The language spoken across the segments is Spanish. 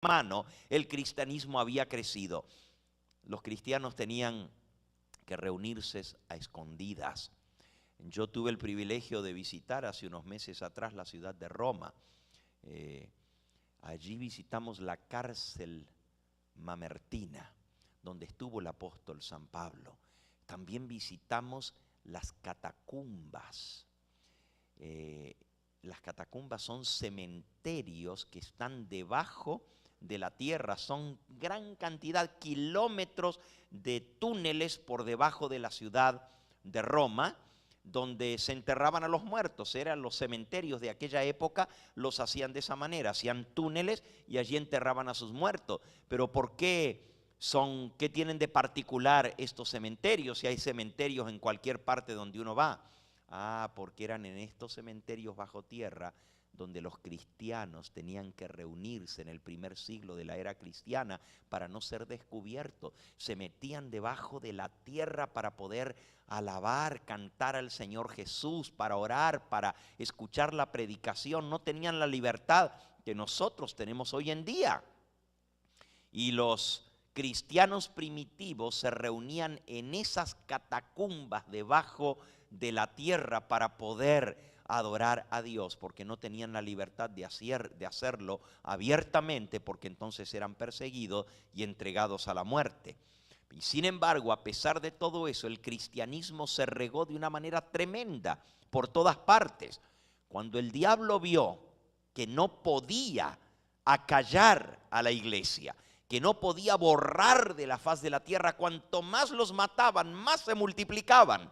mano, el cristianismo había crecido. Los cristianos tenían que reunirse a escondidas. Yo tuve el privilegio de visitar hace unos meses atrás la ciudad de Roma. Allí visitamos la cárcel Mamertina, donde estuvo el apóstol San Pablo. También visitamos las catacumbas. Las catacumbas son cementerios que están debajo de la tierra, son gran cantidad, kilómetros de túneles por debajo de la ciudad de Roma, donde se enterraban a los muertos. Eran los cementerios de aquella época, los hacían de esa manera, hacían túneles y allí enterraban a sus muertos. Pero ¿por qué qué tienen de particular estos cementerios si hay cementerios en cualquier parte donde uno va? Porque eran en estos cementerios bajo tierra donde los cristianos tenían que reunirse en el primer siglo de la era cristiana para no ser descubiertos. Se metían debajo de la tierra para poder alabar, cantar al Señor Jesús, para orar, para escuchar la predicación. No tenían la libertad que nosotros tenemos hoy en día. Y los cristianos primitivos se reunían en esas catacumbas debajo de la tierra para poder adorar a Dios, porque no tenían la libertad de hacerlo abiertamente, porque entonces eran perseguidos y entregados a la muerte. Y sin embargo, a pesar de todo eso, el cristianismo se regó de una manera tremenda por todas partes. Cuando el diablo vio que no podía acallar a la iglesia, que no podía borrar de la faz de la tierra, cuanto más los mataban, más se multiplicaban.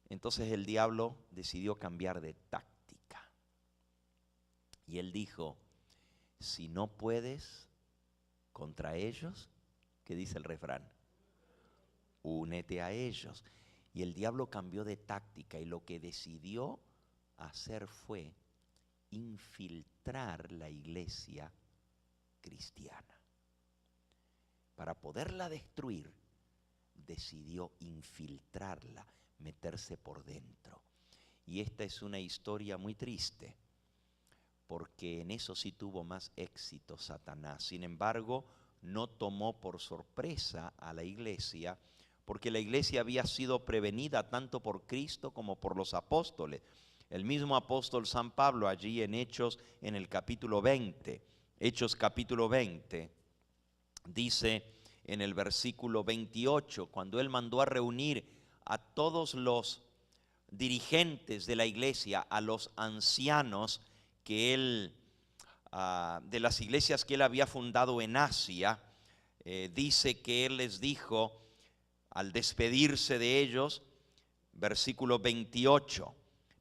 Entonces el diablo decidió cambiar de táctica. Y él dijo, si no puedes contra ellos, ¿qué dice el refrán? Únete a ellos. Y el diablo cambió de táctica y lo que decidió hacer fue infiltrar la iglesia cristiana. Para poderla destruir, decidió infiltrarla, meterse por dentro. Y esta es una historia muy triste, porque en eso sí tuvo más éxito Satanás. Sin embargo, no tomó por sorpresa a la iglesia, porque la iglesia había sido prevenida tanto por Cristo como por los apóstoles. El mismo apóstol San Pablo allí en Hechos, en el capítulo 20, Hechos capítulo 20, dice en el versículo 28, cuando él mandó a reunir a todos los dirigentes de la iglesia, a los ancianos que él, de las iglesias que él había fundado en Asia, dice que él les dijo, al despedirse de ellos, versículo 28,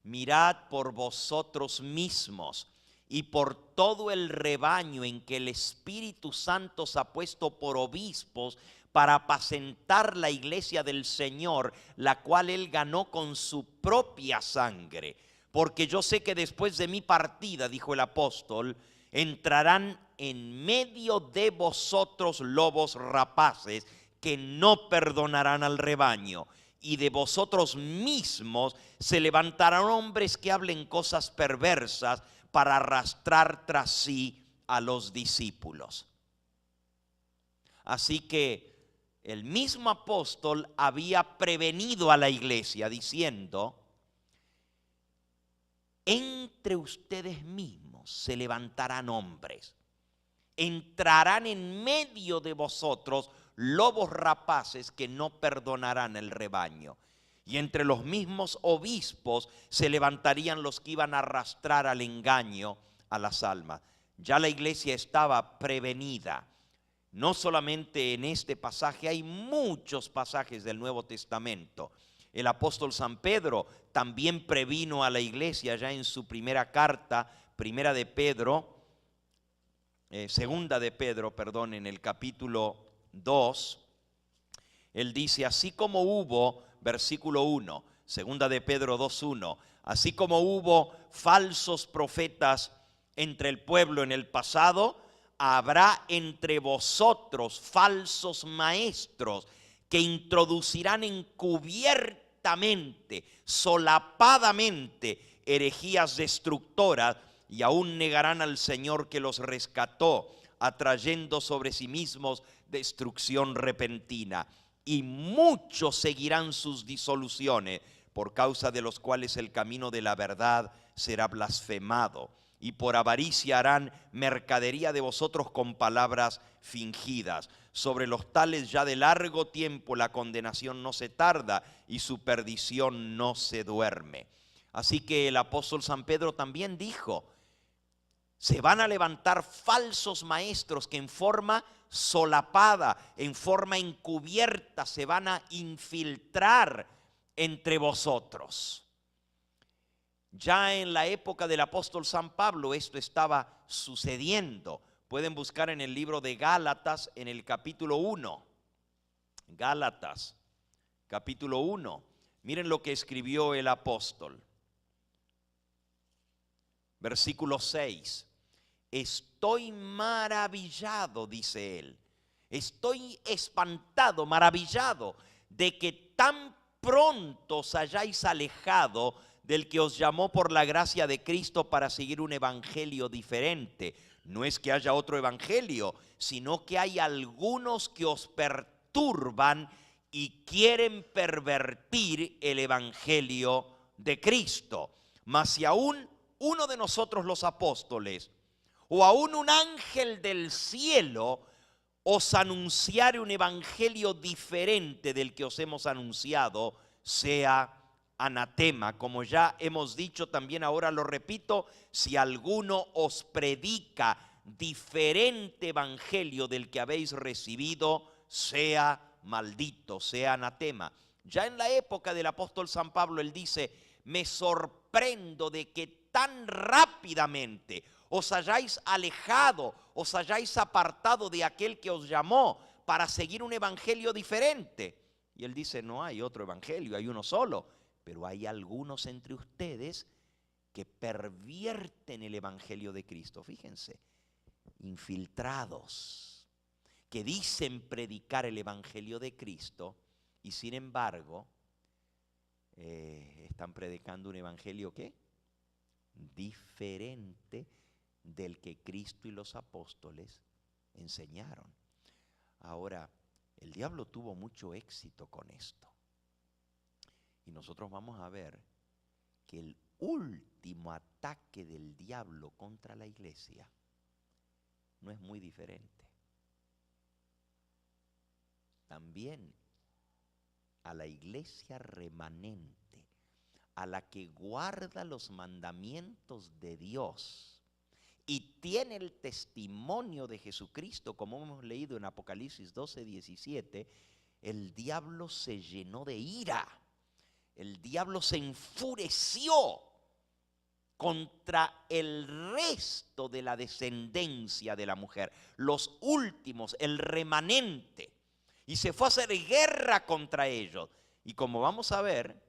mirad por vosotros mismos y por todo el rebaño en que el Espíritu Santo os ha puesto por obispos para apacentar la iglesia del Señor, la cual él ganó con su propia sangre. Porque yo sé que después de mi partida, dijo el apóstol, entrarán en medio de vosotros lobos rapaces que no perdonarán al rebaño. Y de vosotros mismos se levantarán hombres que hablen cosas perversas para arrastrar tras sí a los discípulos. Así que el mismo apóstol había prevenido a la iglesia diciendo, entre ustedes mismos se levantarán hombres, entrarán en medio de vosotros lobos rapaces que no perdonarán el rebaño. Y entre los mismos obispos se levantarían los que iban a arrastrar al engaño a las almas. Ya la iglesia estaba prevenida. No solamente en este pasaje, hay muchos pasajes del Nuevo Testamento. El apóstol San Pedro también previno a la iglesia ya en su primera carta, segunda de Pedro, en el capítulo 2. Él dice, así como hubo, versículo 1, segunda de Pedro 2:1, así como hubo falsos profetas entre el pueblo en el pasado, habrá entre vosotros falsos maestros que introducirán encubiertamente, solapadamente, herejías destructoras y aún negarán al Señor que los rescató, atrayendo sobre sí mismos destrucción repentina. Y muchos seguirán sus disoluciones, por causa de los cuales el camino de la verdad será blasfemado. Y por avaricia harán mercadería de vosotros con palabras fingidas. Sobre los tales ya de largo tiempo la condenación no se tarda y su perdición no se duerme. Así que el apóstol San Pedro también dijo: se van a levantar falsos maestros que en forma solapada, en forma encubierta, se van a infiltrar entre vosotros. Ya en la época del apóstol San Pablo esto estaba sucediendo. Pueden buscar en el libro de Gálatas, en el capítulo 1. Gálatas, capítulo 1. Miren lo que escribió el apóstol. Versículo 6. Estoy maravillado, dice él. Estoy espantado, maravillado, de que tan pronto os hayáis alejado del que os llamó por la gracia de Cristo para seguir un evangelio diferente. No es que haya otro evangelio, sino que hay algunos que os perturban y quieren pervertir el evangelio de Cristo. Mas si aún uno de nosotros los apóstoles, o aún un ángel del cielo, os anunciare un evangelio diferente del que os hemos anunciado, sea anatema. Como ya hemos dicho, también ahora lo repito: si alguno os predica diferente evangelio del que habéis recibido, sea maldito, sea anatema. Ya en la época del apóstol San Pablo, él dice: me sorprendo de que tan rápidamente os hayáis alejado, os hayáis apartado de aquel que os llamó para seguir un evangelio diferente. Y él dice: no hay otro evangelio, hay uno solo. Pero hay algunos entre ustedes que pervierten el evangelio de Cristo. Fíjense, infiltrados, que dicen predicar el evangelio de Cristo y sin embargo están predicando un evangelio ¿qué? Diferente del que Cristo y los apóstoles enseñaron. Ahora, el diablo tuvo mucho éxito con esto. Y nosotros vamos a ver que el último ataque del diablo contra la iglesia no es muy diferente. También a la iglesia remanente, a la que guarda los mandamientos de Dios y tiene el testimonio de Jesucristo, como hemos leído en Apocalipsis 12:17, el diablo se llenó de ira. El diablo se enfureció contra el resto de la descendencia de la mujer, los últimos, el remanente, y se fue a hacer guerra contra ellos. Y como vamos a ver,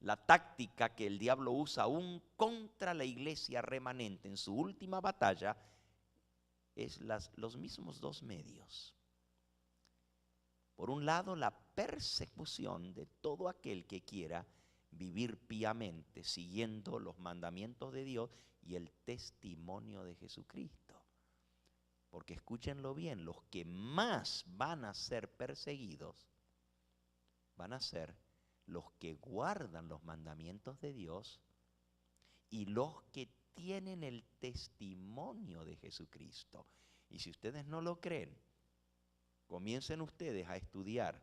la táctica que el diablo usa aún contra la iglesia remanente en su última batalla es los mismos dos medios. Por un lado, la persecución de todo aquel que quiera vivir piamente, siguiendo los mandamientos de Dios y el testimonio de Jesucristo. Porque escúchenlo bien, los que más van a ser perseguidos van a ser los que guardan los mandamientos de Dios y los que tienen el testimonio de Jesucristo. Y si ustedes no lo creen, comiencen ustedes a estudiar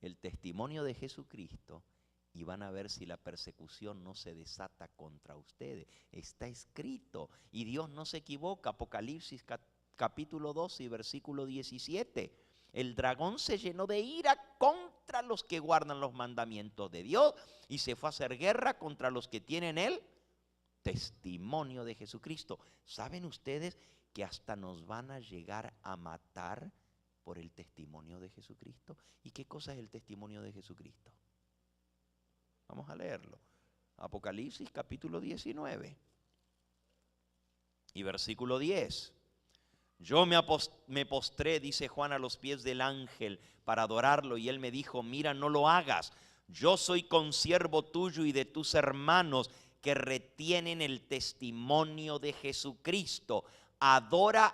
el testimonio de Jesucristo y van a ver si la persecución no se desata contra ustedes. Está escrito y Dios no se equivoca. Apocalipsis capítulo 12 y versículo 17. El dragón se llenó de ira contra los que guardan los mandamientos de Dios y se fue a hacer guerra contra los que tienen el testimonio de Jesucristo. ¿Saben ustedes que hasta nos van a llegar a matar por el testimonio de Jesucristo? ¿Y qué cosa es el testimonio de Jesucristo? Vamos a leerlo. Apocalipsis capítulo 19 y versículo 10. Yo me postré, dice Juan, a los pies del ángel para adorarlo, y él me dijo: mira, no lo hagas. Yo soy consiervo tuyo y de tus hermanos que retienen el testimonio de Jesucristo. adora